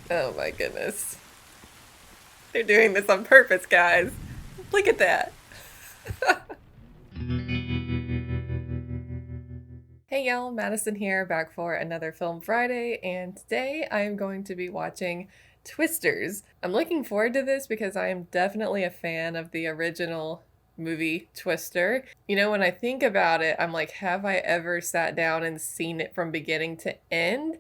Oh my goodness. They're doing this on purpose, guys. Look at that. Hey y'all, Madison here, back for another Film Friday, and today I am going to be watching Twisters. I'm looking forward to this because I am definitely a fan of the original movie Twister. You know, when I think about it, I'm like, have I ever sat down and seen it from beginning to end?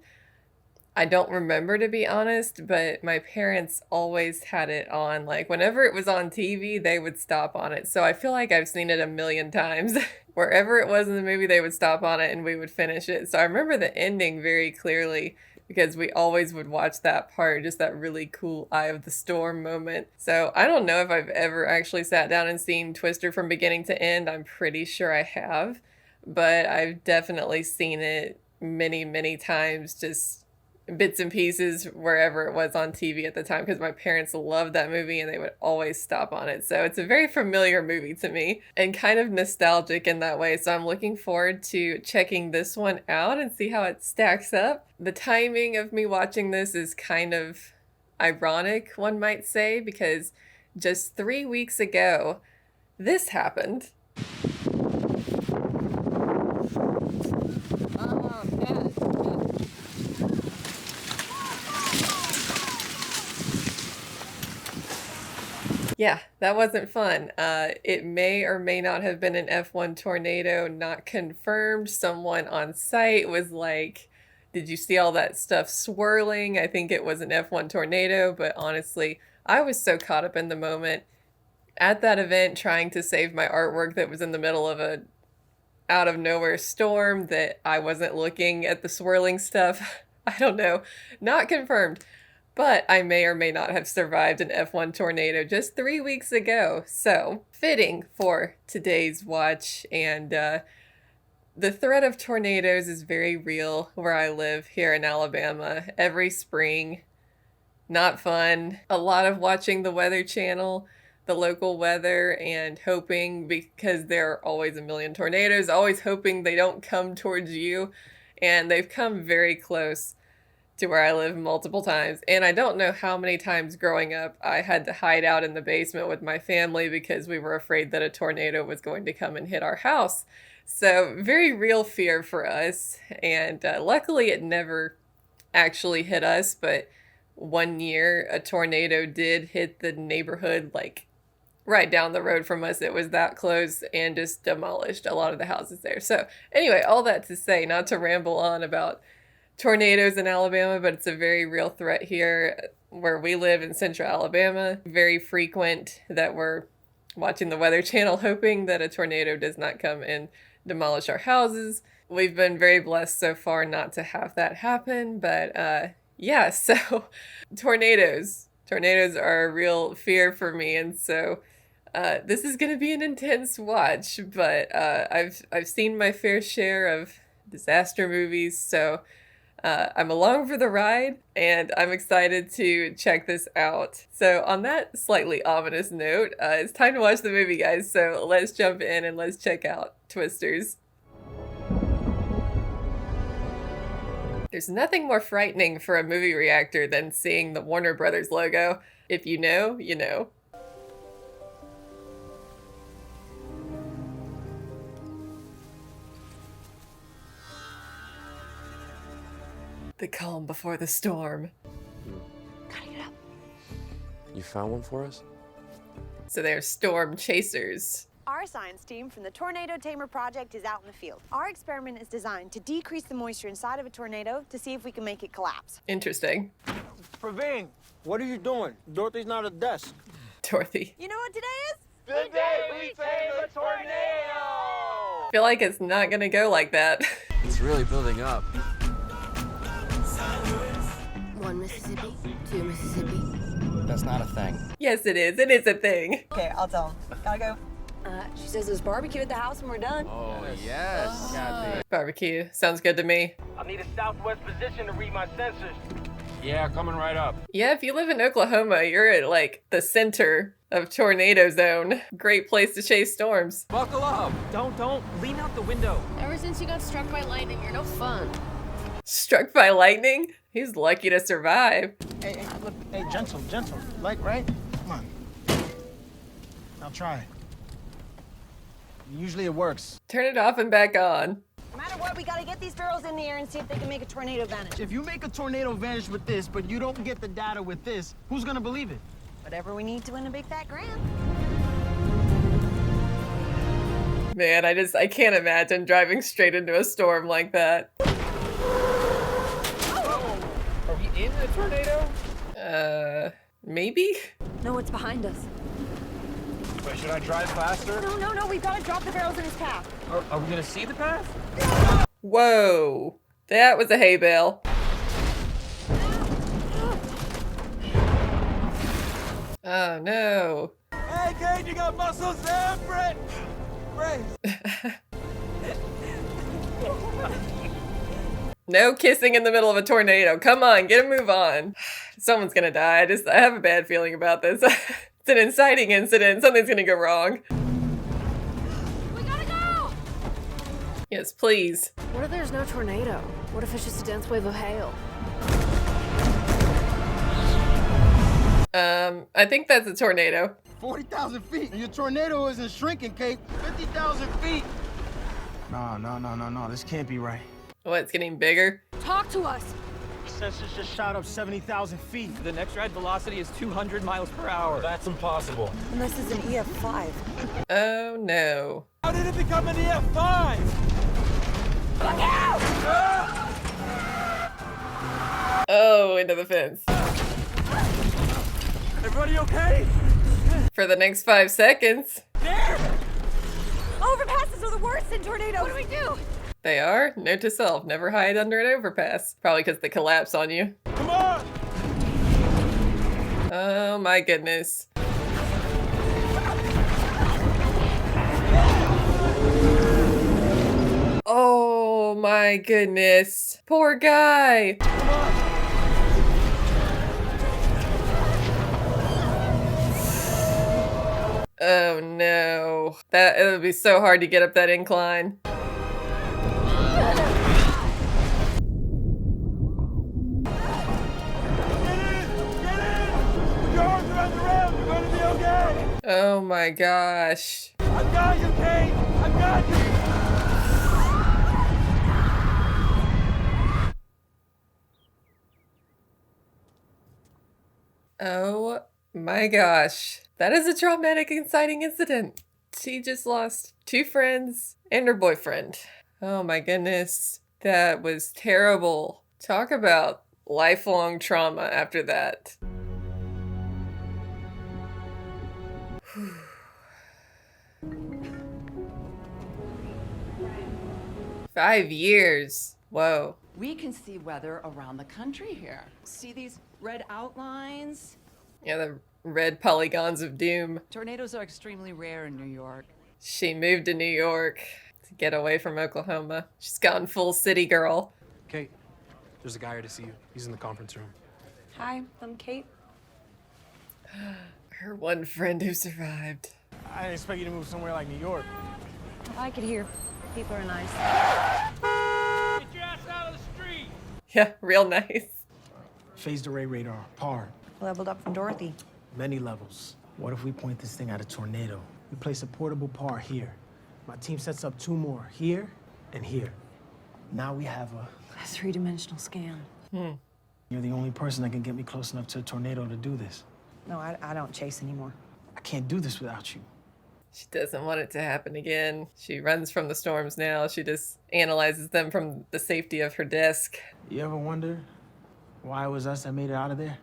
I don't remember, to be honest, but my parents always had it on. Like, whenever it was on TV, they would stop on it. So I feel like I've seen it a million times. Wherever it was in the movie, they would stop on it and we would finish it. So I remember the ending very clearly because we always would watch that part, just that really cool Eye of the Storm moment. So I don't know if I've ever actually sat down and seen Twister from beginning to end. I'm pretty sure I have, but I've definitely seen it many, many times, just bits and pieces wherever it was on TV at the time, because my parents loved that movie and they would always stop on it. So it's a very familiar movie to me and kind of nostalgic in that way. So I'm looking forward to checking this one out and see how it stacks up. The timing of me watching this is kind of ironic, one might say, because just 3 weeks ago, this happened. Yeah, that wasn't fun. It may or may not have been an F1 tornado, not confirmed. Someone on site was like, did you see all that stuff swirling? I think it was an F1 tornado, but honestly, I was so caught up in the moment at that event trying to save my artwork that was in the middle of a out of nowhere storm that I wasn't looking at the swirling stuff. I don't know. Not confirmed. But I may or may not have survived an F1 tornado just 3 weeks ago. So, fitting for today's watch. And the threat of tornadoes is very real where I live here in Alabama. Every spring, not fun. A lot of watching the Weather Channel, the local weather, and hoping, because there are always a million tornadoes, always hoping they don't come towards you. And they've come very close to where I live multiple times. And I don't know how many times growing up I had to hide out in the basement with my family because we were afraid that a tornado was going to come and hit our house. So very real fear for us. And luckily it never actually hit us, but one year a tornado did hit the neighborhood, like right down the road from us. It was that close and just demolished a lot of the houses there. So anyway, all that to say, not to ramble on about tornadoes in Alabama, but it's a very real threat here where we live in central Alabama. Very frequent that we're watching the Weather Channel hoping that a tornado does not come and demolish our houses. We've been very blessed so far not to have that happen, but yeah, so tornadoes are a real fear for me, and so this is going to be an intense watch, but I've seen my fair share of disaster movies, so I'm along for the ride, and I'm excited to check this out. So on that slightly ominous note, it's time to watch the movie, guys. So let's jump in and let's check out Twisters. There's nothing more frightening for a movie reactor than seeing the Warner Brothers logo. If you know, you know. The calm before the storm. Gotta get up. You found one for us? So they're storm chasers. Our science team from the Tornado Tamer Project is out in the field. Our experiment is designed to decrease the moisture inside of a tornado to see if we can make it collapse. Interesting. Praveen, what are you doing? Dorothy's not at desk. Dorothy. You know what today is? The day we tame a tornado! I feel like it's not gonna go like that. It's really building up. 1 Mississippi, 2 Mississippi. That's not a thing. Yes, it is. It is a thing. Okay, I'll tell him. Gotta go. She says there's barbecue at the house when we're done. Oh, yes. Kathy. Barbecue. Sounds good to me. I need a southwest position to read my sensors. Yeah, coming right up. Yeah, if you live in Oklahoma, you're at like the center of tornado zone. Great place to chase storms. Buckle up. Don't. Lean out the window. Ever since you got struck by lightning, you're no fun. Struck by lightning? He's lucky to survive. Hey, look, hey, gentle. Like, right? Come on. I'll try. Usually it works. Turn it off and back on. No matter what, we gotta get these barrels in the air and see if they can make a tornado vanish. If you make a tornado vanish with this, but you don't get the data with this, who's gonna believe it? Whatever we need to win a big fat grant. Man, I can't imagine driving straight into a storm like that. Are we in a tornado? Maybe? No, it's behind us. Wait, should I drive faster? No, we've gotta drop the barrels in his path. Are we gonna see the path? Whoa. That was a hay bale. Oh no. Hey, Kate, you got muscles there, Brett! No kissing in the middle of a tornado. Come on, get a move on. Someone's gonna die. I have a bad feeling about this. It's an inciting incident. Something's gonna go wrong. We gotta go! Yes, please. What if there's no tornado? What if it's just a dense wave of hail? I think that's a tornado. 40,000 feet. And your tornado isn't shrinking, Kate. 50,000 feet. No. This can't be right. What, it's getting bigger? Talk to us! Sensors just shot up 70,000 feet. The next ride velocity is 200 miles per hour. That's impossible. And this is an EF5. Oh no. How did it become an EF5? Oh, into the fence. Everybody okay? For the next 5 seconds. Overpasses are the worst in tornadoes. What do we do? They are? Note to self, never hide under an overpass. Probably because they collapse on you. Come on! Oh my goodness. Oh my goodness. Poor guy. Oh no. It would be so hard to get up that incline. Oh my gosh. I've got you, Kate! I've got you! Oh my gosh. That is a traumatic, inciting incident. She just lost 2 friends and her boyfriend. Oh my goodness. That was terrible. Talk about lifelong trauma after that. 5 years. Whoa. We can see weather around the country here. See these red outlines? Yeah, the red polygons of doom. Tornadoes are extremely rare in New York. She moved to New York to get away from Oklahoma. She's gone full city girl. Kate, there's a guy here to see you. He's in the conference room. Hi, I'm Kate. Her one friend who survived. I didn't expect you to move somewhere like New York. I could hear. People are nice. Get your ass out of the street! Yeah, real nice. Phased array radar, PAR. Leveled up from Dorothy. Many levels. What if we point this thing at a tornado? We place a portable PAR here. My team sets up 2 more, here and here. Now we have a 3-dimensional scan. You're the only person that can get me close enough to a tornado to do this. No, I don't chase anymore. I can't do this without you. She doesn't want it to happen again. She runs from the storms now. She just analyzes them from the safety of her desk. You ever wonder why it was us that made it out of there?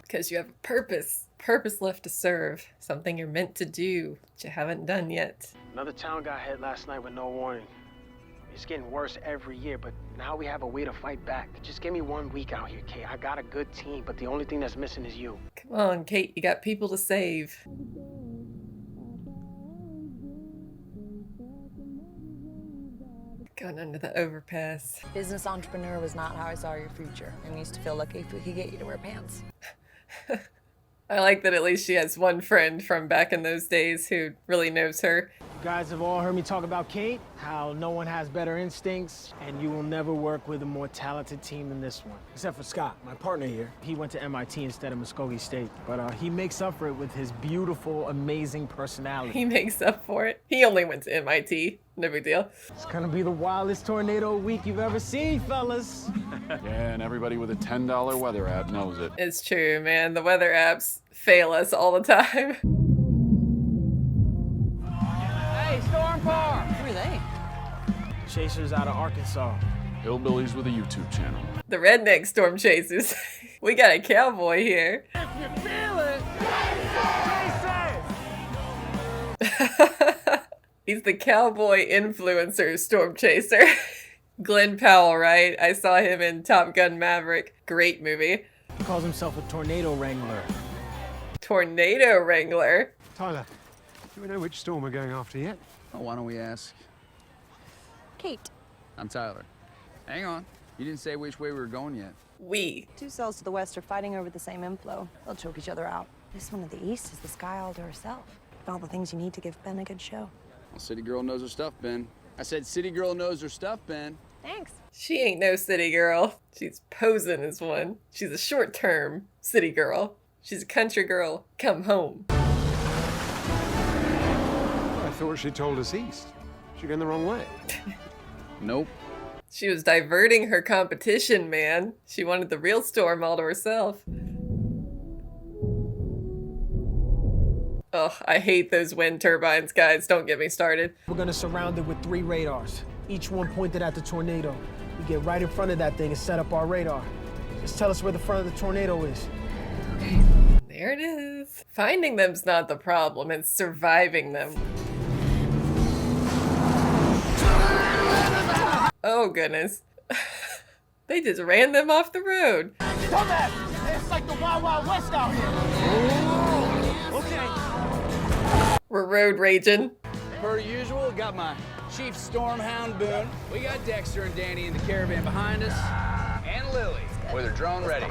Because you have a purpose. Purpose left to serve. Something you're meant to do, but you haven't done yet. Another town got hit last night with no warning. It's getting worse every year, but now we have a way to fight back. Just give me 1 week out here, Kate. I got a good team, but the only thing that's missing is you. Come on, Kate, you got people to save. Going under the overpass. Business entrepreneur was not how I saw your future, and used to feel lucky if we could get you to wear pants. I like that at least she has one friend from back in those days who really knows her. You guys have all heard me talk about Kate, how no one has better instincts, and you will never work with a more talented team than this one. Except for Scott, my partner here. He went to MIT instead of Muskogee State, but he makes up for it with his beautiful, amazing personality. He makes up for it. He only went to MIT. No big deal. It's gonna be the wildest tornado week you've ever seen, fellas. Yeah, and everybody with a $10 weather app knows it. It's true, man. The weather apps fail us all the time. Hey, storm car! Who are they? Chasers out of Arkansas. Hillbillies with a YouTube channel. The redneck storm chasers. We got a cowboy here. If you feel it, He's the cowboy influencer storm chaser. Glenn Powell, right? I saw him in Top Gun Maverick. Great movie. He calls himself a tornado wrangler. Tornado wrangler. Tyler, do we know which storm we're going after yet? Oh, why don't we ask? Kate. I'm Tyler. Hang on. You didn't say which way we were going yet. We. Two cells to the west are fighting over the same inflow. They'll choke each other out. This one to the east is the sky all to herself. All the things you need to give Ben a good show. Well, city girl knows her stuff, Ben. I said city girl knows her stuff, Ben. Thanks. She ain't no city girl. She's posing as one. She's a short-term city girl. She's a country girl. Come home. I thought she told us east. She going the wrong way. Nope. She was diverting her competition, man. She wanted the real storm all to herself. Ugh, I hate those wind turbines, guys. Don't get me started. We're gonna surround it with 3 radars, each one pointed at the tornado. We get right in front of that thing and set up our radar. Just tell us where the front of the tornado is. There it is. Finding them's not the problem. It's surviving them. Oh, goodness. They just ran them off the road. Dumbass! It's like the Wild Wild West out here. Okay. We're road raging. Per usual, got my chief storm hound Boone. We got Dexter and Danny in the caravan behind us. And Lily with her drone ready.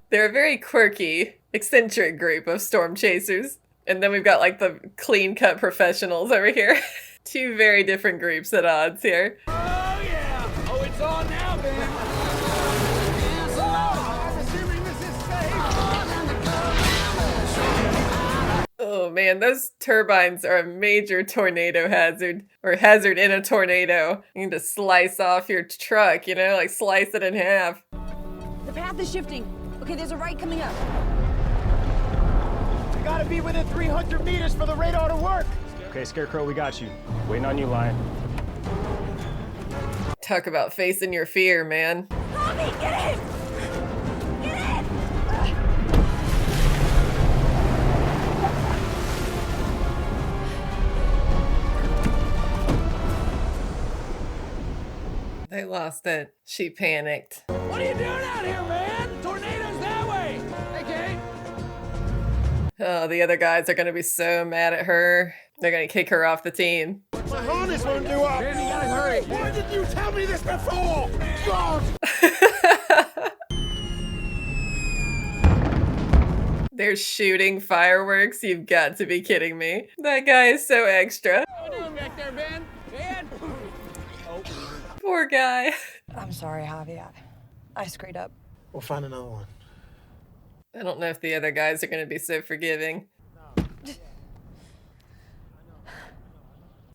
They're a very quirky, eccentric group of storm chasers. And then we've got like the clean-cut professionals over here. Two very different groups at odds here. Oh, yeah! Oh, it's on now, Ben! I'm assuming this is safe. Oh man, those turbines are a major tornado hazard. Or hazard in a tornado. You need to slice off your truck, you know, like slice it in half. The path is shifting. Okay, there's a right coming up. We gotta be within 300 meters for the radar to work. Okay, Scarecrow, we got you. Waiting on you, Lion. Talk about facing your fear, man. Tommy, get in! Get in! They lost it. She panicked. What are you doing out here, man? The tornado's that way! Hey, Kate! Oh, the other guys are gonna be so mad at her. They're gonna kick her off the team. My harness won't do up. Ben, you gotta hurry! Why didn't you tell me this before? God! They're shooting fireworks? You've got to be kidding me. That guy is so extra. What are you doing back there, Ben? Ben! Poor guy. I'm sorry, Javi. I screwed up. We'll find another one. I don't know if the other guys are gonna be so forgiving.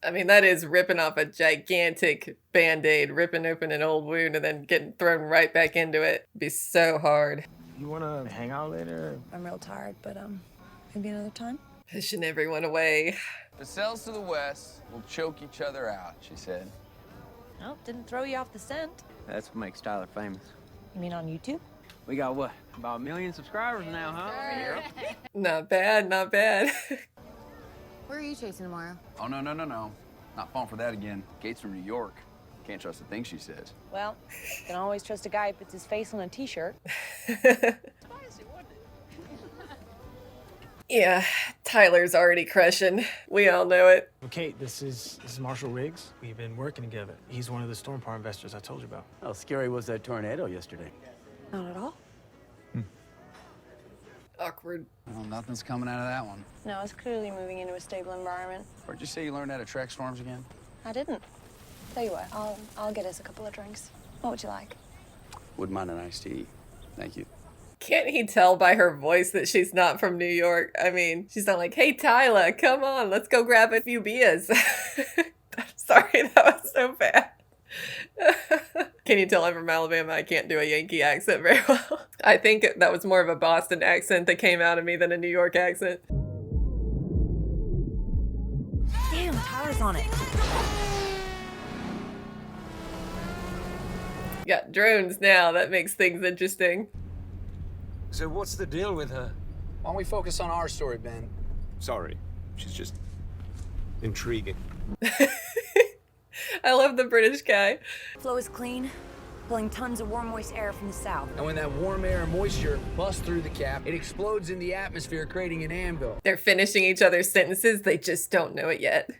I mean, that is ripping off a gigantic Band-Aid, ripping open an old wound and then getting thrown right back into it. It'd be so hard. You wanna hang out later? I'm real tired, but maybe another time. Pushing everyone away. The cells to the west will choke each other out, she said. Well, didn't throw you off the scent. That's what makes Tyler famous. You mean on YouTube? We got what? About 1 million subscribers now, huh? Not bad, not bad. Where are you chasing tomorrow? Oh, no. Not falling for that again. Kate's from New York. Can't trust a thing she says. Well, you can always trust a guy who puts his face on a t-shirt. Yeah, Tyler's already crushing. We all know it. Okay, this is Marshall Riggs. We've been working together. He's one of the storm power investors I told you about. How scary was that tornado yesterday? Not at all. Awkward. Well, nothing's coming out of that one. No, it's clearly moving into a stable environment. Where'd you say you learned how to track storms again? I didn't. Tell you what, I'll get us a couple of drinks. What would you like? Wouldn't mind an iced tea. Thank you. Can't he tell by her voice that she's not from New York? I mean, she's not like, hey, Tyler, come on, let's go grab a few beers. I'm sorry, that was so bad. Can you tell I'm from Alabama? I can't do a Yankee accent very well. I think that was more of a Boston accent that came out of me than a New York accent. Damn, Tyler's on it. Got drones now, that makes things interesting. So what's the deal with her? Why don't we focus on our story, Ben? Sorry, she's just intriguing. I love the British guy. Flow is clean, pulling tons of warm, moist air from the south. And when that warm air and moisture busts through the cap, it explodes in the atmosphere, creating an anvil. They're finishing each other's sentences, they just don't know it yet.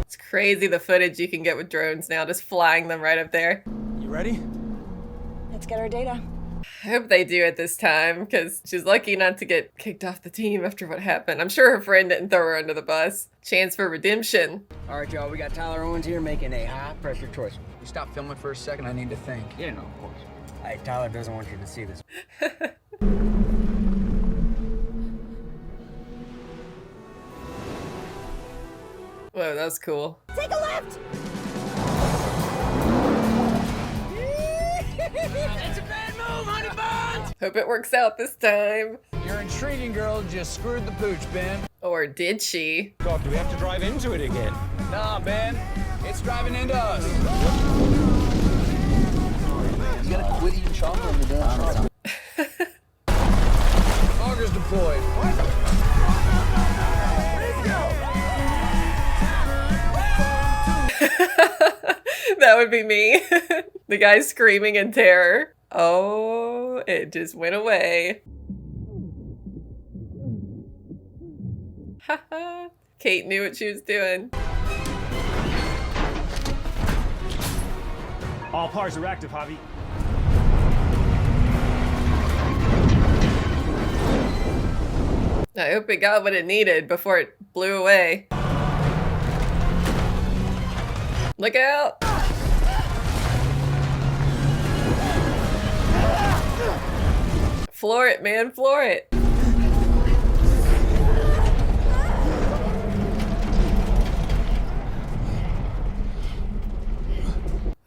It's crazy the footage you can get with drones now, just flying them right up there. You ready? Let's get our data. I hope they do it this time, because she's lucky not to get kicked off the team after what happened. I'm sure her friend didn't throw her under the bus. Chance for redemption. All right, y'all, we got Tyler Owens here making a high-pressure choice. You stop filming for a second, I need to think. Yeah, no, of course. Hey, Tyler doesn't want you to see this. Whoa, that was cool. Take a left! It's a bad move, honey bun! Hope it works out this time. Your intriguing girl just screwed the pooch, Ben. Or did she? God, do we have to drive into it again? Nah, Ben. It's driving into us. You gotta quit eating chocolate in the damn Augers deployed. That would be me. The guy screaming in terror. Oh, it just went away. Haha. Kate knew what she was doing. All parts are active, Javi. I hope it got what it needed before it blew away. Look out! Floor it, man, floor it.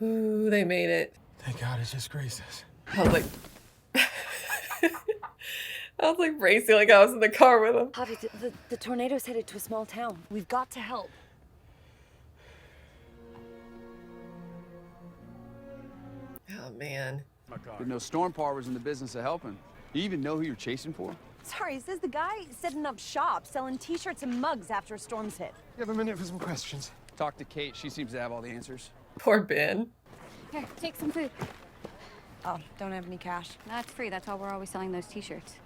Ooh, they made it. Thank God it just grazed us. I was like, I was like racing like I was in the car with him. Javi, the tornado's headed to a small town. We've got to help. Oh man. Didn't know Storm Par was in the business of helping. You even know who you're chasing for? Sorry, is this the guy setting up shop, selling t-shirts and mugs after a storm's hit? You have a minute for some questions? Talk to Kate. She seems to have all the answers. Poor Ben. Here, take some food. Oh, don't have any cash. That's free. That's why we're always selling those t-shirts.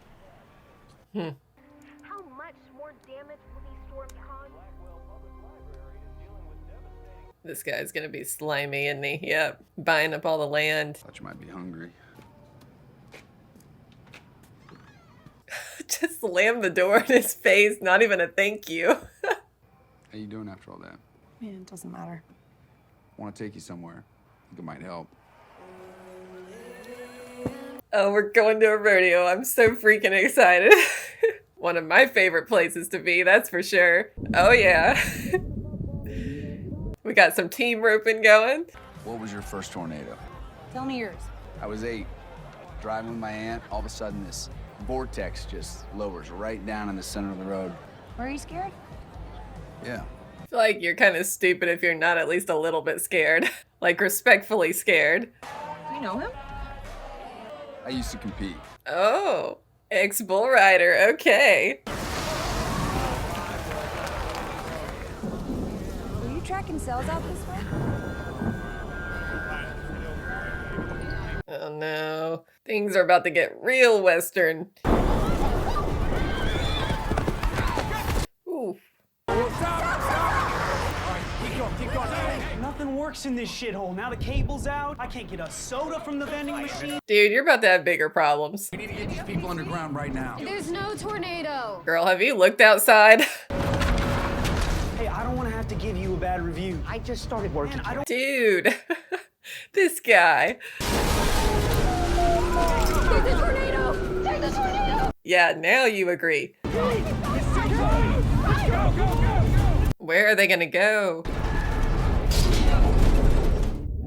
Hmm. How much more damage will these storms cause? This guy's gonna be slimy, isn't he? Yep. Buying up all the land. Thought you might be hungry. Just slam the door in his face, not even a thank you. How you doing after all that? Man, it doesn't matter. Want to take you somewhere. I think it might help. Oh, we're going to a rodeo. I'm so freaking excited. One of my favorite places to be, that's for sure. Oh yeah. We got some team roping going. What was your first tornado? Tell me yours. I was 8, driving with my aunt. All of a sudden, this vortex just lowers right down in the center of the road. Were you scared? Yeah. I feel like you're kind of stupid if you're not at least a little bit scared. Like, respectfully scared. You know him? I used to compete. Oh, ex-bull rider, okay. Were you tracking cells out this way? Oh no, things are about to get real Western. Ooh. Stop! All right, keep Keep going. Nothing works in this shithole. Now the cable's out. I can't get a soda from the vending machine. Dude, you're about to have bigger problems. We need to get these people underground right now. There's no tornado. Girl, have you looked outside? Hey, I don't want to have to give you a bad review. I just started working. I don't. Dude, this guy. There's a tornado. There's a tornado. Yeah, now you agree. Where are they gonna go?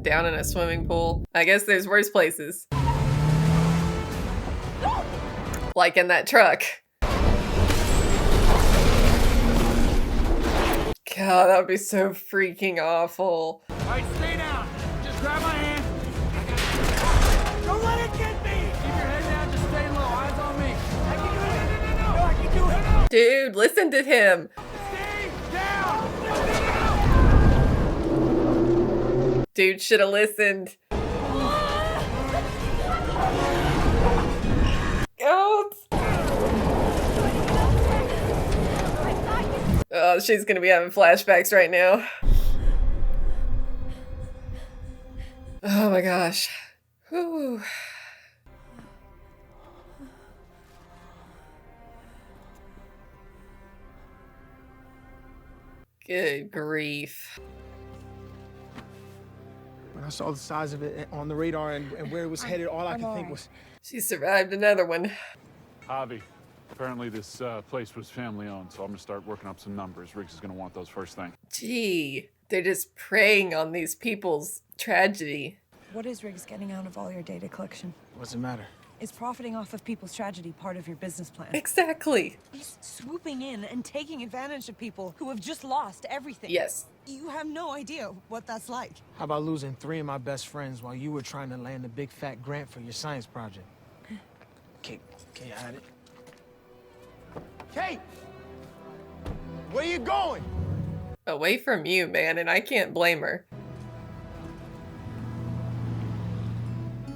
Down in a swimming pool? I guess there's worse places. Like in that truck. God, that would be so freaking awful. All right, stay down. Just grab my hand. Don't let it get me. Keep your head down. Just stay low. Eyes on me. I can do it. No, I can do it. Dude, listen to him. Stay down. Dude should have listened. Oh, she's gonna be having flashbacks right now. Oh my gosh. Whew. Good grief. When I saw the size of it on the radar and where it was headed, all I could think was... She survived another one. Javi, apparently this place was family owned, so I'm gonna start working up some numbers. Riggs is gonna want those first thing. Gee, they're just preying on these people's tragedy. What is Riggs getting out of all your data collection? What's the matter? Is profiting off of people's tragedy part of your business plan? Exactly. He's swooping in and taking advantage of people who have just lost everything. Yes. You have no idea what that's like. How about losing 3 of my best friends while you were trying to land a big fat grant for your science project? Kate, you had it? Kate! Where you going? Away from you, man, and I can't blame her.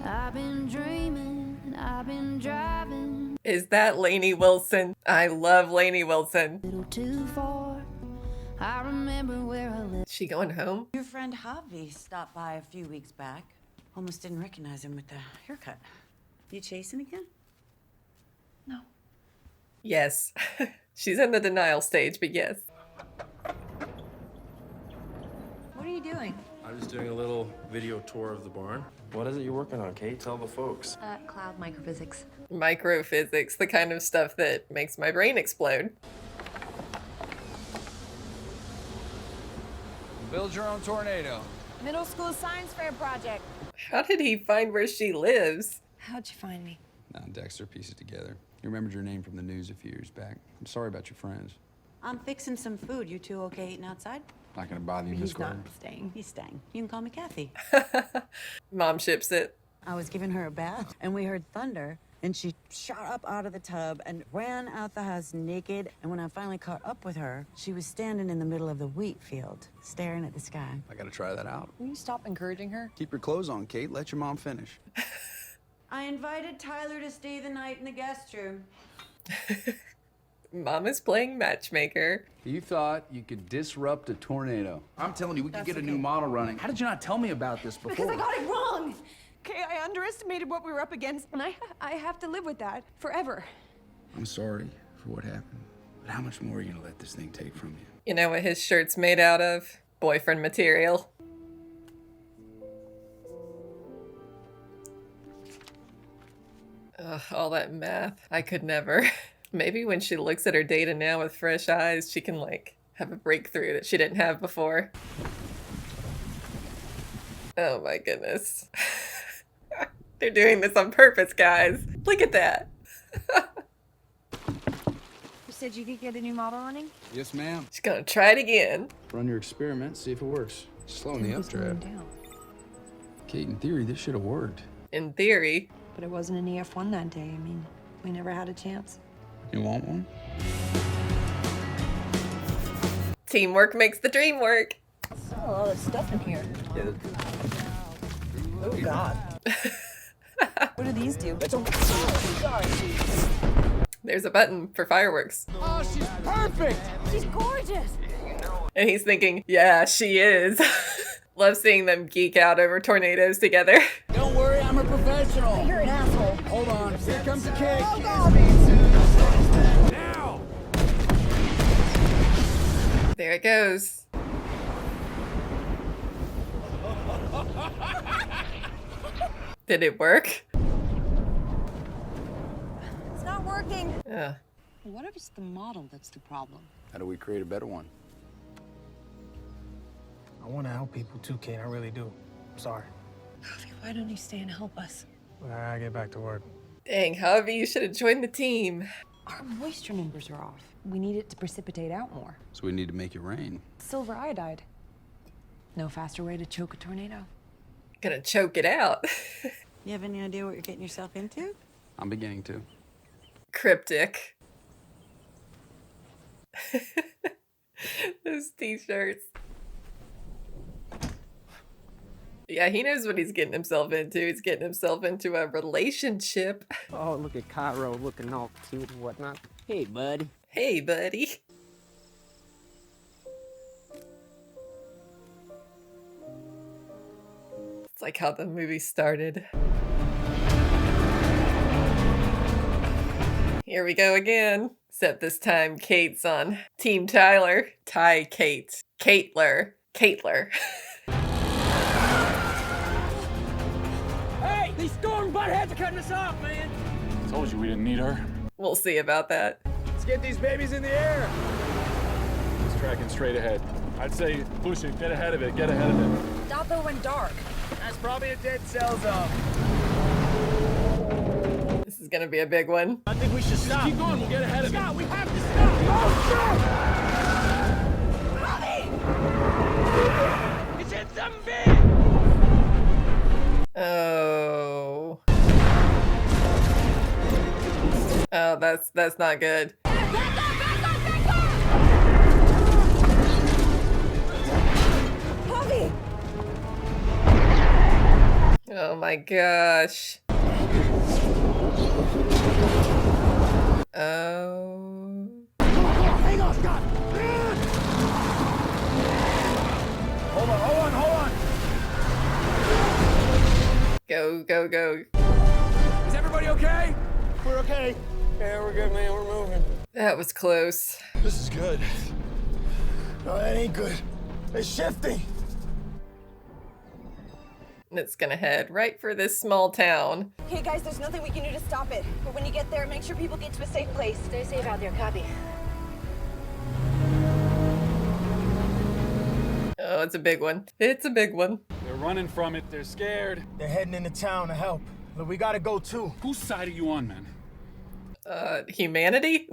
I've been dreaming, I've been driving. Is that Lainey Wilson? I love Lainey Wilson. A little too far. I remember where I lived. She going home? Your friend Javi stopped by a few weeks back. Almost didn't recognize him with the haircut. You chasing again? No. Yes. She's in the denial stage, but yes. What are you doing? I'm just doing a little video tour of the barn. What is it you're working on, Kate? Tell the folks. Cloud microphysics. Microphysics, the kind of stuff that makes my brain explode. Build your own tornado. Middle school science fair project. How did he find where she lives? How'd you find me? Now Dexter pieced it together. You remembered your name from the news a few years back. I'm sorry about your friends. I'm fixing some food. You two okay eating outside? Not gonna bother you, Miss He's not Gordon. staying. He's staying. You can call me Kathy. Mom ships it. I was giving her a bath, and we heard thunder, and she shot up out of the tub and ran out the house naked. And when I finally caught up with her, she was standing in the middle of the wheat field, staring at the sky. I gotta try that out. Will you stop encouraging her? Keep your clothes on, Kate. Let your mom finish. I invited Tyler to stay the night in the guest room. Mom is playing matchmaker. You thought you could disrupt a tornado. I'm telling you, we could get a new model running. How did you not tell me about this before? Because I got it wrong. Okay, I underestimated what we were up against, and I have to live with that forever. I'm sorry for what happened, but how much more are you gonna let this thing take from you? You know what his shirt's made out of? Boyfriend material. Ugh, all that math. I could never. Maybe when she looks at her data now with fresh eyes, she can, like, have a breakthrough that she didn't have before. Oh my goodness. They're doing this on purpose, guys. Look at that. You said you could get a new model running? Yes, ma'am. She's gonna try it again. Run your experiment, see if it works. Slowing the updraft. Kate, in theory, this should have worked. In theory. But it wasn't an EF1 that day. I mean, we never had a chance. You want one? Teamwork makes the dream work. Saw a lot of stuff in here. Yeah. Oh, God. What do these do? There's a button for fireworks. Oh, she's perfect! She's gorgeous. And he's thinking, yeah, she is. Love seeing them geek out over tornadoes together. Don't worry, I'm a professional. You're an asshole. Hold on. Here comes the kick. Oh, God. Now. There it goes. Did it work? It's not working. Yeah. What if it's the model that's the problem? How do we create a better one? I want to help people too, Kate. I really do. I'm sorry. Why don't you stay and help us? I get back to work. Dang, Javi, you should have joined the team. Our moisture numbers are off. We need it to precipitate out more. So we need to make it rain. Silver iodide. No faster way to choke a tornado. Gonna choke it out. You have any idea what you're getting yourself into? I'm beginning to. Cryptic. Those t-shirts. Yeah, he knows what he's getting himself into. He's getting himself into a relationship. Oh, look at Cairo looking all cute and whatnot. Hey, bud. Hey, buddy. It's like how the movie started. Here we go again. Except this time, Kate's on Team Tyler. Kate. Catler. Hey, these storm buttheads are cutting us off, man. Told you we didn't need her. We'll see about that. Let's get these babies in the air. He's tracking straight ahead. I'd say push it, get ahead of it. Not though when dark. That's probably a dead cell zone. This is gonna be a big one. I think we should stop. Keep going, we'll get ahead of it. Stop, we have to stop. Oh, shit! It's hit something big! Oh. Oh, that's not good. Javi! Oh my gosh. Oh. Hang on, Scott! Hold on. Go. Is everybody okay? We're okay. Yeah, we're good, man. We're moving. That was close. This is good. No, that ain't good. It's shifting. And it's gonna head right for this small town. Hey guys, there's nothing we can do to stop it. But when you get there, make sure people get to a safe place. Stay safe out there, copy. Oh, it's a big one. It's a big one. They're running from it. They're scared. They're heading into town to help. But we gotta go too. Whose side are you on, man? Humanity?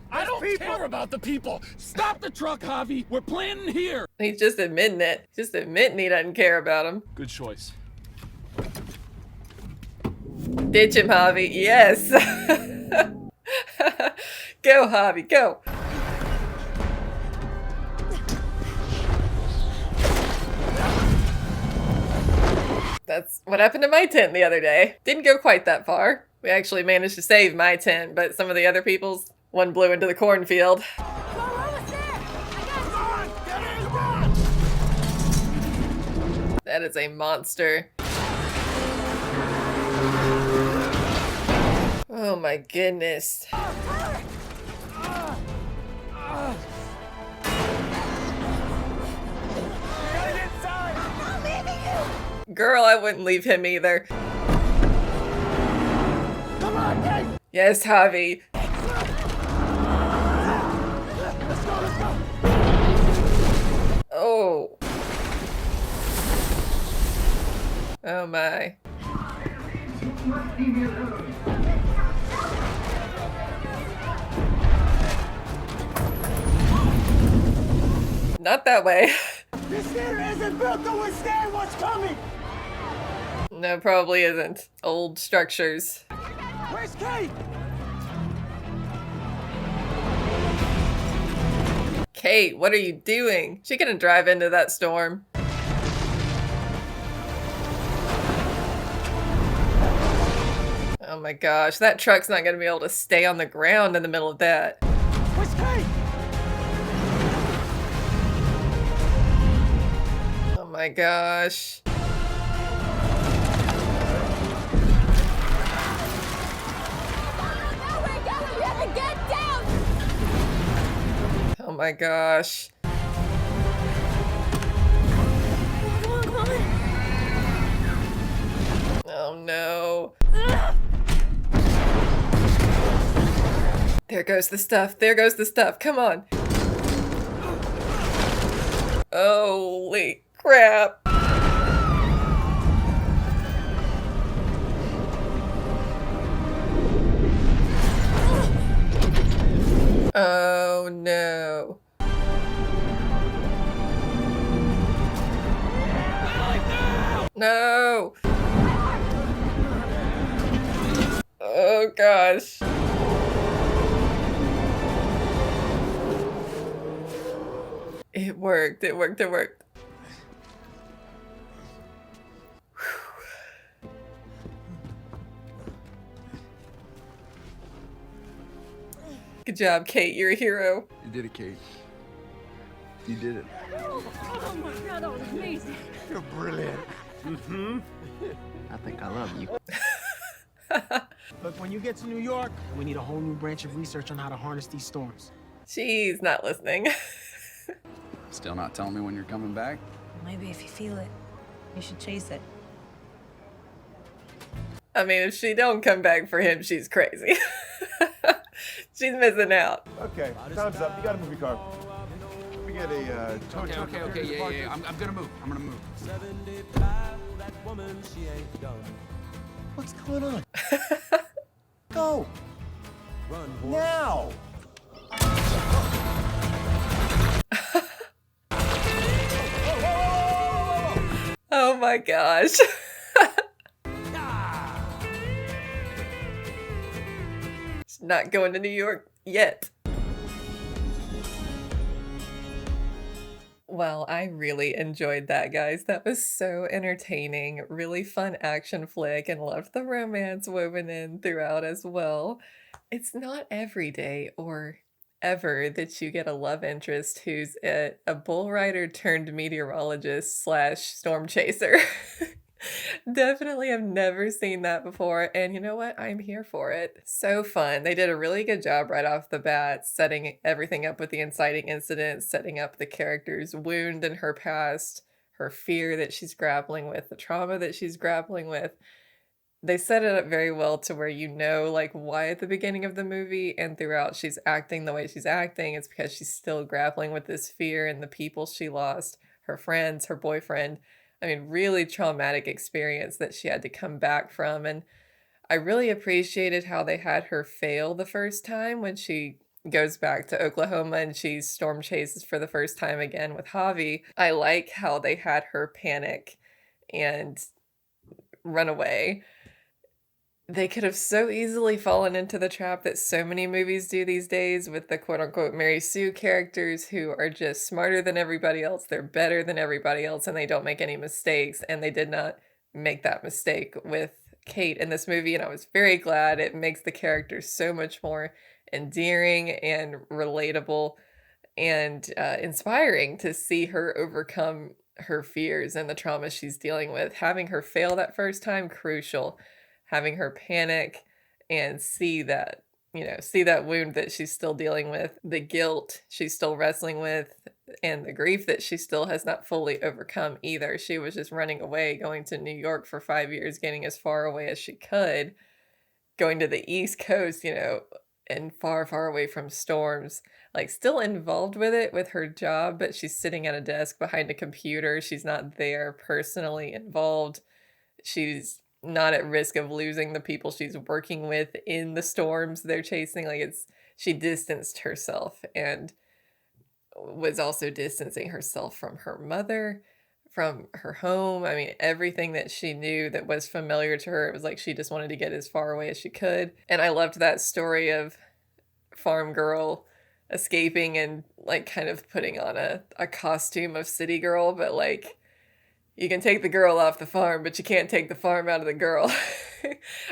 I don't care about the people. Stop the truck, Javi. We're planning here. He's just admitting it. Just admitting he doesn't care about him. Good choice. Ditch him, Javi. Yes. Go, Javi, go. That's what happened to my tent the other day. Didn't go quite that far. We actually managed to save my tent, but some of the other people's, one blew into the cornfield. That is a monster. Oh my goodness. Girl, I wouldn't leave him either. Come on, Kate. Yes, Javi. Let's go. Oh. Oh my. Not that way. This theater isn't built to withstand what's coming. No, probably isn't. Old structures. Where's Kate? Kate, what are you doing? She gonna drive into that storm. Oh my gosh, that truck's not gonna be able to stay on the ground in the middle of that. Where's Kate? my gosh. Oh my gosh. Oh no. There goes the stuff. There goes the stuff. Come on. Holy crap. Oh no. No. Oh gosh. It worked. It worked. It worked. Good job, Kate. You're a hero. You did it, Kate. You did it. Oh my god, that was amazing. You're brilliant. Mm-hmm. I think I love you. Look, when you get to New York, we need a whole new branch of research on how to harness these storms. She's not listening. Still not telling me when you're coming back? Maybe if you feel it, you should chase it. I mean, if she don't come back for him, she's crazy. She's missing out. Okay, time's up. You gotta move your car. We get a tow truck. Okay, yeah. I'm gonna move. I'm gonna move. What's going on? Go! Now! Oh my gosh. She's not going to New York yet. Well, I really enjoyed that, guys. That was so entertaining. Really fun action flick, and loved the romance woven in throughout as well. It's not every day or ever that you get a love interest who's a bull rider turned meteorologist / storm chaser. Definitely have never seen that before, and you know what? I'm here for it. So fun. They did a really good job right off the bat, setting everything up with the inciting incident, setting up the character's wound in her past, her fear that she's grappling with, the trauma that she's grappling with. They set it up very well to where you know, like, why at the beginning of the movie and throughout she's acting the way she's acting. It's because she's still grappling with this fear and the people she lost, her friends, her boyfriend. I mean, really traumatic experience that she had to come back from. And I really appreciated how they had her fail the first time when she goes back to Oklahoma and she storm chases for the first time again with Javi. I like how they had her panic and run away. They could have so easily fallen into the trap that so many movies do these days with the quote-unquote Mary Sue characters who are just smarter than everybody else, they're better than everybody else, and they don't make any mistakes, and they did not make that mistake with Kate in this movie, and I was very glad. It makes the character so much more endearing and relatable and inspiring to see her overcome her fears and the trauma she's dealing with. Having her fail that first time, crucial. Having her panic and see that wound that she's still dealing with, the guilt she's still wrestling with, and the grief that she still has not fully overcome either. She was just running away, going to New York for 5 years, getting as far away as she could, going to the East Coast, and far, far away from storms. Like, still involved with it, with her job, but she's sitting at a desk behind a computer. She's not there personally involved. She's not at risk of losing the people she's working with in the storms they're chasing. Like, she distanced herself and was also distancing herself from her mother, from her home. I mean, everything that she knew that was familiar to her, it was like she just wanted to get as far away as she could. And I loved that story of farm girl escaping and like kind of putting on a costume of city girl, but like, you can take the girl off the farm, but you can't take the farm out of the girl.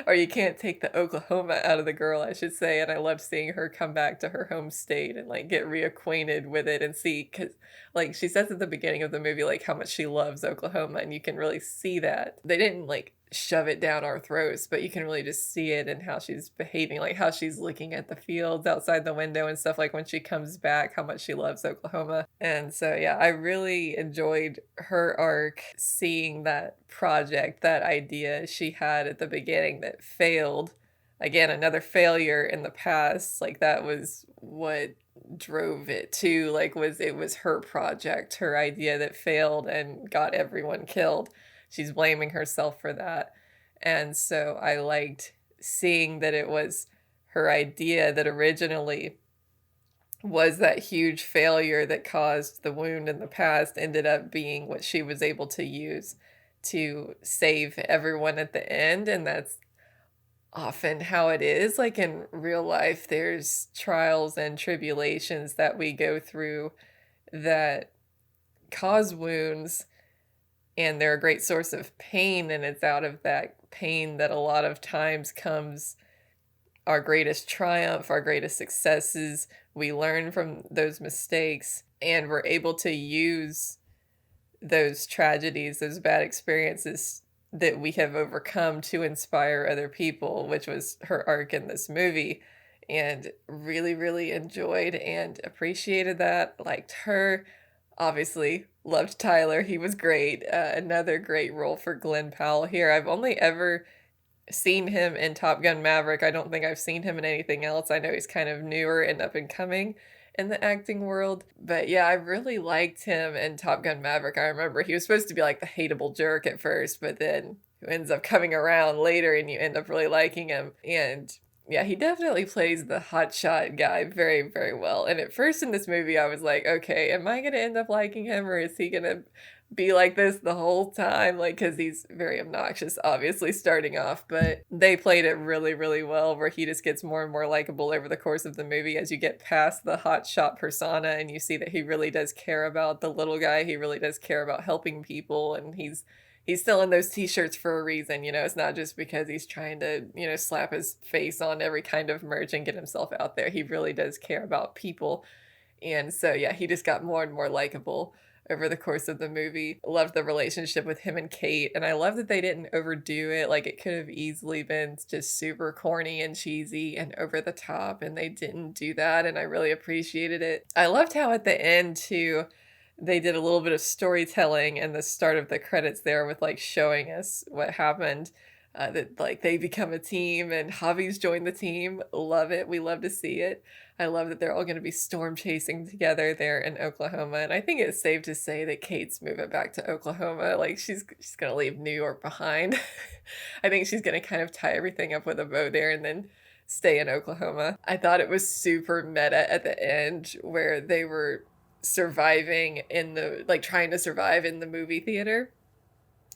Or you can't take the Oklahoma out of the girl, I should say. And I loved seeing her come back to her home state and like get reacquainted with it and see, because like she says at the beginning of the movie, like how much she loves Oklahoma, and you can really see that. They didn't like shove it down our throats, but you can really just see it in how she's behaving, like how she's looking at the fields outside the window and stuff, like when she comes back, how much she loves Oklahoma. And so yeah, I really enjoyed her arc, seeing that project, that idea she had at the beginning that failed. Again, another failure in the past, like that was what drove it to, like it was her project, her idea that failed and got everyone killed. She's blaming herself for that. And so I liked seeing that it was her idea that originally was that huge failure that caused the wound in the past ended up being what she was able to use to save everyone at the end. And that's often how it is. Like in real life, there's trials and tribulations that we go through that cause wounds, and they're a great source of pain, and it's out of that pain that a lot of times comes our greatest triumph, our greatest successes. We learn from those mistakes, and we're able to use those tragedies, those bad experiences that we have overcome to inspire other people, which was her arc in this movie. And really, really enjoyed and appreciated that. Liked her. Obviously, loved Tyler. He was great. Another great role for Glenn Powell here. I've only ever seen him in Top Gun Maverick. I don't think I've seen him in anything else. I know he's kind of newer and up and coming in the acting world. But yeah, I really liked him in Top Gun Maverick. I remember he was supposed to be like the hateable jerk at first, but then who ends up coming around later and you end up really liking him. And yeah, he definitely plays the hotshot guy very, very well. And at first in this movie, I was like, okay, am I going to end up liking him, or is he going to be like this the whole time? Like, because he's very obnoxious, obviously, starting off. But they played it really, really well, where he just gets more and more likable over the course of the movie as you get past the hotshot persona and you see that he really does care about the little guy. He really does care about helping people, and he's selling those t-shirts for a reason, you know. It's not just because he's trying to, you know, slap his face on every kind of merch and get himself out there. He really does care about people. And so, yeah, he just got more and more likable over the course of the movie. Loved the relationship with him and Kate. And I love that they didn't overdo it. Like, it could have easily been just super corny and cheesy and over the top, and they didn't do that. And I really appreciated it. I loved how at the end, too, they did a little bit of storytelling in the start of the credits there with like showing us what happened, that like they become a team and Javi's joined the team. Love it. We love to see it. I love that they're all going to be storm chasing together there in Oklahoma. And I think it's safe to say that Kate's moving back to Oklahoma. Like she's going to leave New York behind. I think she's going to kind of tie everything up with a bow there and then stay in Oklahoma. I thought it was super meta at the end where they were surviving in the, like trying to survive in the movie theater,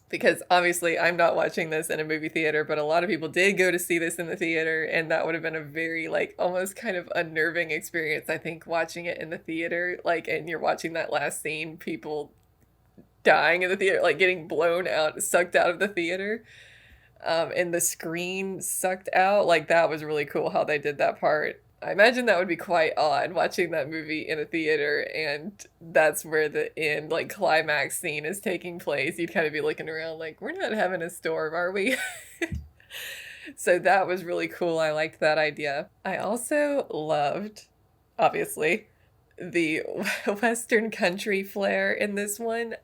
because obviously I'm not watching this in a movie theater, but a lot of people did go to see this in the theater, and that would have been a very like almost kind of unnerving experience, I think, watching it in the theater. Like, and you're watching that last scene, people dying in the theater, like getting blown out, sucked out of the theater, and the screen sucked out. Like, that was really cool how they did that part. I imagine that would be quite odd, watching that movie in a theater, and that's where the end, like, climax scene is taking place. You'd kind of be looking around like, we're not having a storm, are we? So that was really cool. I liked that idea. I also loved, obviously, the Western country flair in this one.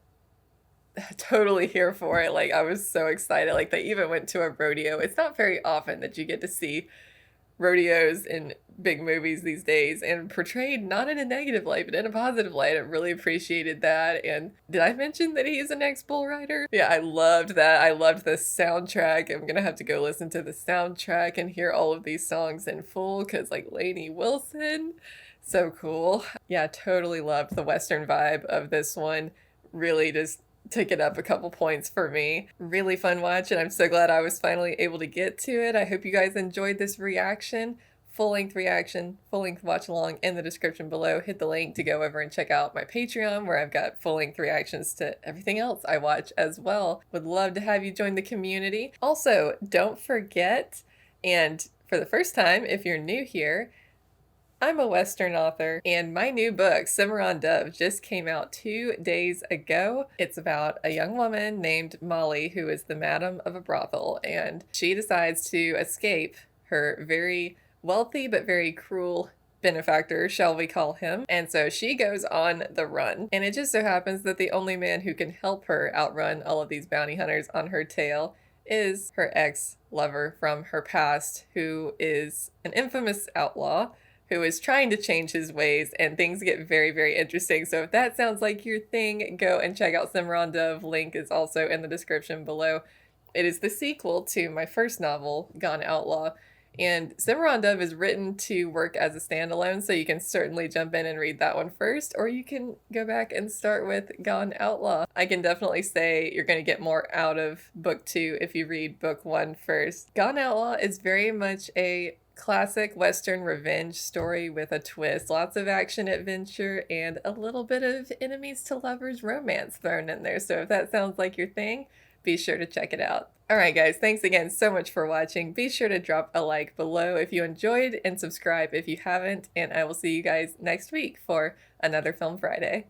Totally here for it. Like, I was so excited. Like, they even went to a rodeo. It's not very often that you get to see rodeos in big movies these days, and portrayed not in a negative light but in a positive light. I really appreciated that. And did I mention that he's an ex-bull rider? Yeah, I loved that. I loved the soundtrack. I'm gonna have to go listen to the soundtrack and hear all of these songs in full, because like Lainey Wilson, so cool. Yeah, totally loved the Western vibe of this one. Really just took it up a couple points for me. Really fun watch, and I'm so glad I was finally able to get to it. I hope you guys enjoyed this reaction. full-length reaction, full-length watch-along in the description below. Hit the link to go over and check out my Patreon, where I've got full-length reactions to everything else I watch as well. Would love to have you join the community. Also, don't forget, and for the first time, if you're new here, I'm a Western author, and my new book, Cimarron Dove, just came out 2 days ago. It's about a young woman named Molly who is the madam of a brothel, and she decides to escape her very wealthy but very cruel benefactor, shall we call him. And so she goes on the run, and it just so happens that the only man who can help her outrun all of these bounty hunters on her tail is her ex-lover from her past, who is an infamous outlaw who is trying to change his ways, and things get very, very interesting. So if that sounds like your thing, go and check out Cimarron Dove. Link is also in the description below. It is the sequel to my first novel, Gone Outlaw, and Cimarron Dove is written to work as a standalone, so you can certainly jump in and read that one first, or you can go back and start with Gone Outlaw. I can definitely say you're going to get more out of book 2 if you read book 1 first. Gone Outlaw is very much a classic Western revenge story with a twist. Lots of action adventure and a little bit of enemies to lovers romance thrown in there. So if that sounds like your thing, be sure to check it out. Alright guys, thanks again so much for watching. Be sure to drop a like below if you enjoyed and subscribe if you haven't, and I will see you guys next week for another Film Friday.